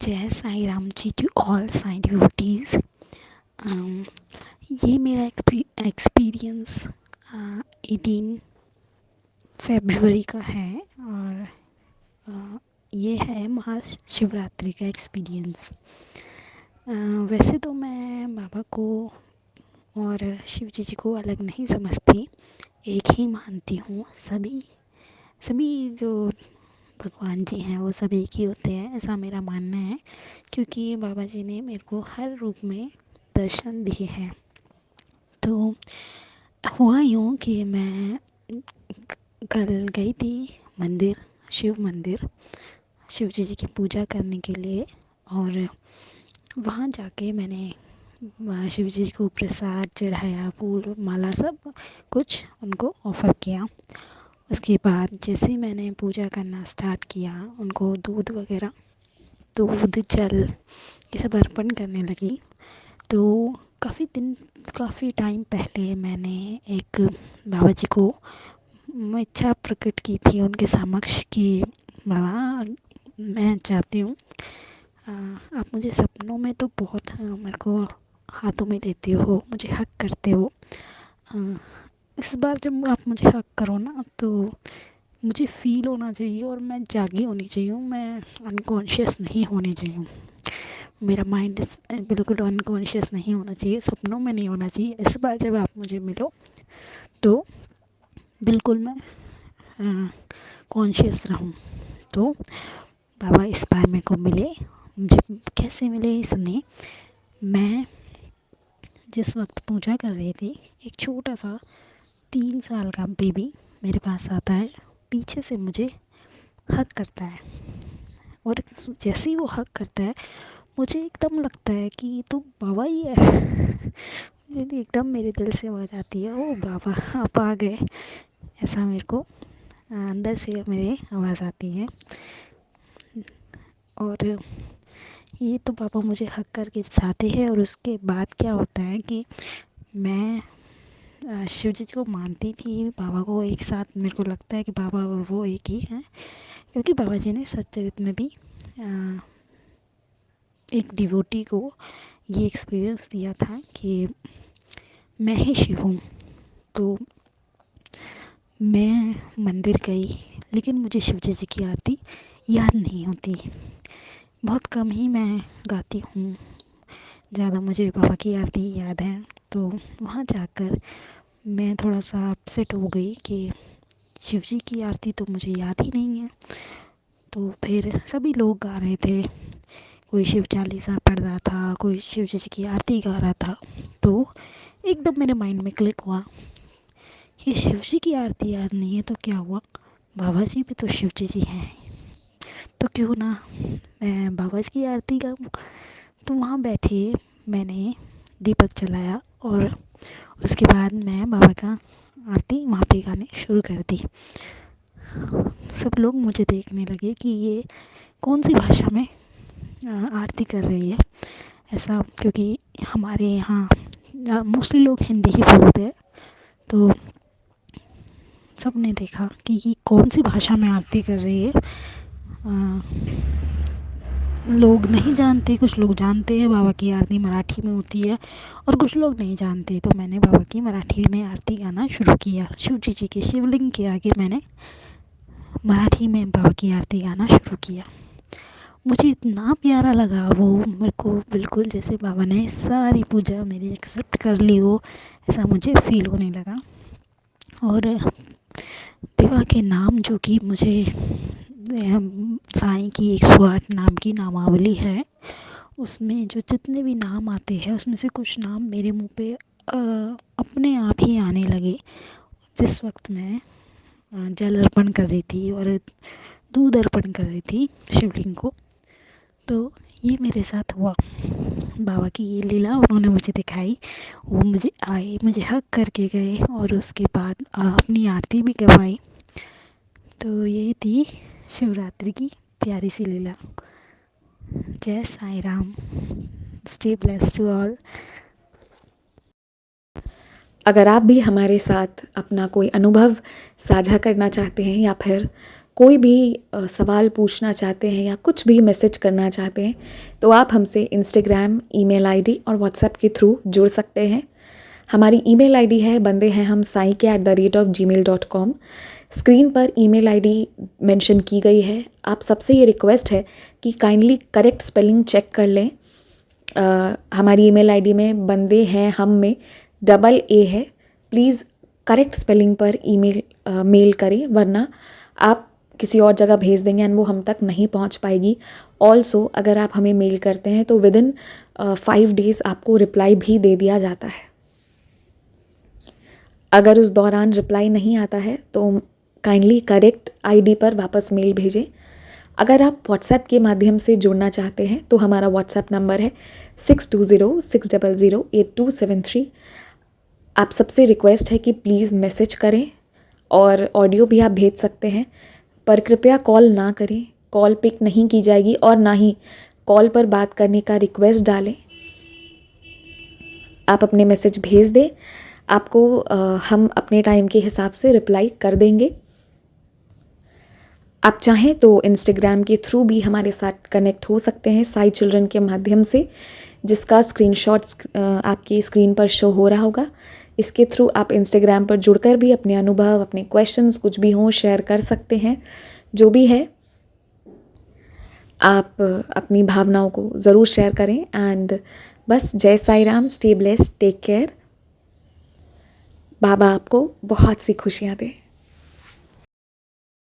जय Sai Ram ji to all Sai devotees. ये मेरा एक्सपीरियंस 18 फरवरी का है और ये है महाशिवरात्रि का एक्सपीरियंस। वैसे तो मैं बाबा को और शिव जी को अलग नहीं समझती, एक ही मानती हूँ। सभी जो भगवान जी हैं वो सब एक ही होते हैं, ऐसा मेरा मानना है। क्योंकि बाबा जी ने मेरे को हर रूप में दर्शन दिए हैं। तो हुआ यूँ कि मैं कल गई थी मंदिर, शिव जी की पूजा करने के लिए। और वहाँ जाके मैंने शिव जी को प्रसाद चढ़ाया, फूल माला सब कुछ उनको ऑफ़र किया। उसके बाद जैसे ही मैंने पूजा करना स्टार्ट किया, उनको दूध जल ये सब अर्पण करने लगी। तो काफ़ी टाइम पहले मैंने एक बाबा जी को इच्छा प्रकट की थी उनके समक्ष कि बाबा, मैं चाहती हूँ आप मुझे सपनों में तो बहुत मेरे को हाथों में लेते हो, मुझे हक करते हो। अ, इस बार जब आप मुझे हक करो ना, तो मुझे फ़ील होना चाहिए और मैं जागी होनी चाहिए, मैं अनकॉन्शियस नहीं होनी चाहिए। मेरा माइंड बिल्कुल अनकॉन्शियस नहीं होना चाहिए, सपनों में नहीं होना चाहिए। इस बार जब आप मुझे मिलो तो बिल्कुल मैं कॉन्शियस रहूँ। तो बाबा इस बार मेरे को मिले। मुझे कैसे मिले सुनिए। मैं जिस वक्त पूजा कर रही थी, एक छोटा सा 3 साल का बेबी मेरे पास आता है, पीछे से मुझे हग करता है। और जैसे ही वो हग करता है, मुझे एकदम लगता है कि ये तो बाबा ही है। मुझे एकदम मेरे दिल से आवाज़ आती है, ओ बाबा आप आ गए। ऐसा मेरे को अंदर से मेरे आवाज़ आती है। और ये तो पापा मुझे हक करके जाते हैं। और उसके बाद क्या होता है कि मैं शिव जी को मानती थी, बाबा को एक साथ मेरे को लगता है कि बाबा और वो एक ही हैं। क्योंकि बाबा जी ने सच्चरित में भी एक डिवोटी को ये एक्सपीरियंस दिया था कि मैं ही शिव हूँ। तो मैं मंदिर गई, लेकिन मुझे शिव जी की आरती याद नहीं होती। बहुत कम ही मैं गाती हूँ, ज़्यादा मुझे बाबा की आरती याद है। तो वहाँ जाकर मैं थोड़ा सा अपसेट हो गई कि शिव जी की आरती तो मुझे याद ही नहीं है। तो फिर सभी लोग गा रहे थे, कोई शिव चालीसा पढ़ रहा था, कोई शिव जी की आरती गा रहा था। तो एकदम मेरे माइंड में क्लिक हुआ कि शिव जी की आरती याद नहीं है तो क्या हुआ, बाबा जी भी तो शिव जी हैं। तो क्यों ना मैं बाबा जी की आरती गाऊँ। तो वहाँ बैठे मैंने दीपक जलाया और उसके बाद मैं बाबा का आरती वहाँ पे गाने शुरू कर दी। सब लोग मुझे देखने लगे कि ये कौन सी भाषा में आरती कर रही है ऐसा। क्योंकि हमारे यहाँ मोस्टली लोग हिंदी ही बोलते हैं। तो सब ने देखा कि ये कौन सी भाषा में आरती कर रही है। लोग नहीं जानते, कुछ लोग जानते हैं बाबा की आरती मराठी में होती है और कुछ लोग नहीं जानते। तो मैंने बाबा की मराठी में आरती गाना शुरू किया। शिव जी के शिवलिंग के आगे मैंने मराठी में बाबा की आरती गाना शुरू किया। मुझे इतना प्यारा लगा वो, मेरे को बिल्कुल जैसे बाबा ने सारी पूजा मेरी एक्सेप्ट कर ली हो, ऐसा मुझे फ़ील होने लगा। और देवा के नाम जो कि मुझे साईं की 108 नाम की नामावली है, उसमें जो जितने भी नाम आते हैं उसमें से कुछ नाम मेरे मुंह पे अपने आप ही आने लगे जिस वक्त मैं जल अर्पण कर रही थी और दूध अर्पण कर रही थी शिवलिंग को। तो ये मेरे साथ हुआ, बाबा की ये लीला उन्होंने मुझे दिखाई। वो मुझे आए, मुझे हक करके गए और उसके बाद अपनी आरती भी करवाई। तो ये थी शिवरात्रि की प्यारी सी लीला। जय Sai Ram. Stay blessed to all. अगर आप भी हमारे साथ अपना कोई अनुभव साझा करना चाहते हैं या फिर कोई भी सवाल पूछना चाहते हैं या कुछ भी मैसेज करना चाहते हैं तो आप हमसे इंस्टाग्राम, ईमेल आईडी और व्हाट्सएप के थ्रू जुड़ सकते हैं। हमारी ईमेल आईडी है bandeham@gmail.com। स्क्रीन पर ईमेल आईडी मेंशन की गई है। आप सबसे ये रिक्वेस्ट है कि काइंडली करेक्ट स्पेलिंग चेक कर लें। हमारी ईमेल आईडी में बंदे हैं हम में डबल ए है। प्लीज़ करेक्ट स्पेलिंग पर मेल करें, वरना आप किसी और जगह भेज देंगे एंड वो हम तक नहीं पहुंच पाएगी। ऑल्सो अगर आप हमें मेल करते हैं तो विदिन 5 डेज़ आपको रिप्लाई भी दे दिया जाता है। अगर उस दौरान रिप्लाई नहीं आता है तो काइंडली करेक्ट आईडी पर वापस मेल भेजें। अगर आप व्हाट्सएप के माध्यम से जुड़ना चाहते हैं तो हमारा व्हाट्सएप नंबर है 6206008273। आप सबसे रिक्वेस्ट है कि प्लीज़ मैसेज करें और ऑडियो भी आप भेज सकते हैं, पर कृपया कॉल ना करें। कॉल पिक नहीं की जाएगी और ना ही कॉल पर बात करने का रिक्वेस्ट डालें। आप अपने मैसेज भेज दें, आपको हम अपने टाइम के हिसाब से रिप्लाई कर देंगे। आप चाहें तो इंस्टाग्राम के थ्रू भी हमारे साथ कनेक्ट हो सकते हैं साई चिल्ड्रन के माध्यम से, जिसका स्क्रीनशॉट आपकी स्क्रीन पर शो हो रहा होगा। इसके थ्रू आप इंस्टाग्राम पर जुड़कर भी अपने अनुभव, अपने क्वेश्चंस कुछ भी हों शेयर कर सकते हैं। जो भी है आप अपनी भावनाओं को ज़रूर शेयर करें। एंड बस Jai Sai Ram, stay blessed, take care. Baba आपको बहुत सी खुशियाँ दें।